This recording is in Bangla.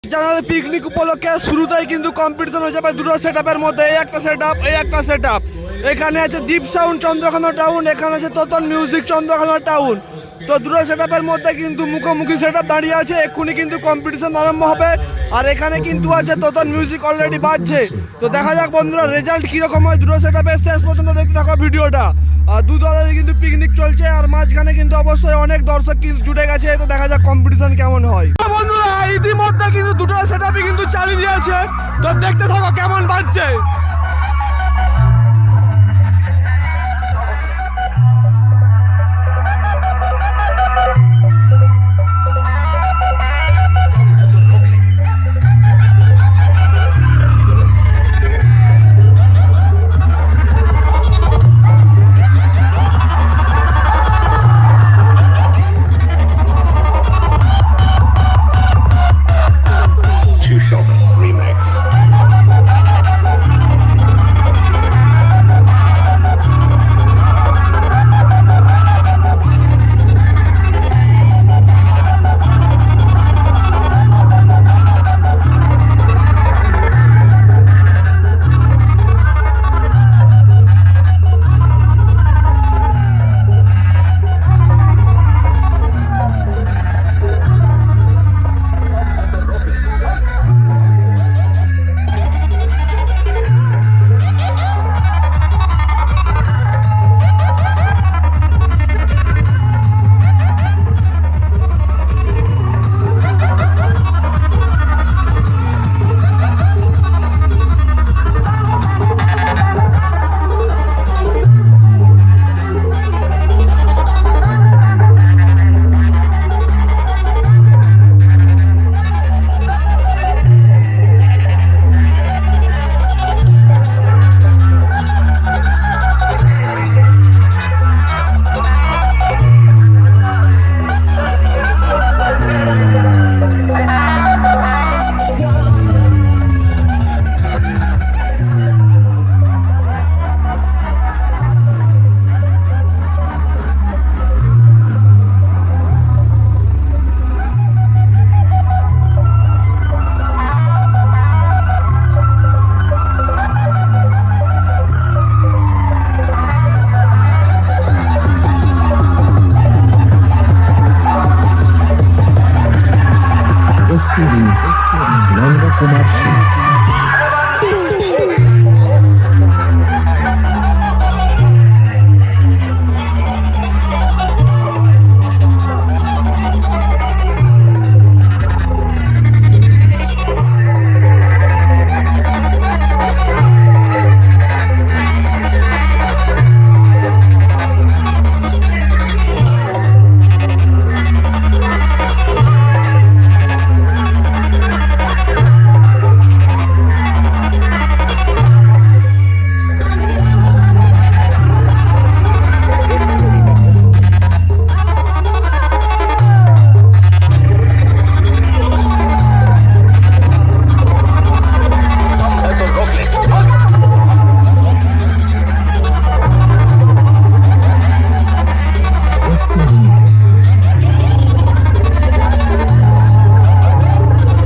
জানুয়ারি পিকনিক উপলক্ষে শুরুতেই কিন্তু কম্পিটিশন হয়ে যাবে দুটো সেটআপের মধ্যে। এই একটা সেটআপ এখানে আছে দীপ সাউন্ড চন্দ্রকোনা টাউন, এখানে আছে তোতন মিউজিক চন্দ্রকোনা টাউন। তো দুটো সেটআপের মধ্যে কিন্তু মুখোমুখি সেটআপ দাঁড়িয়ে আছে, এক্ষুনি কিন্তু কম্পিটিশন আরম্ভ হবে। আর এখানে কিন্তু আছে তোতন মিউজিক অলরেডি বাজছে। তো দেখা যাক বন্ধুরা রেজাল্ট কিরকম হয়। দুটো সেটআপের শেষ পর্যন্ত দেখতে থাকো ভিডিওটা। আর দু দলের কিন্তু পিকনিক চলছে, আর মাঝখানে কিন্তু অবশ্যই অনেক দর্শক জুটে গেছে। তো দেখা যাক কম্পিটিশন কেমন হয়। বন্ধুরা ইতিমধ্যে কিন্তু দুটো সেটআপই কিন্তু চালু দিয়েছে, তো দেখতে থাকো কেমন বাজছে। নন্দকুমার সিং।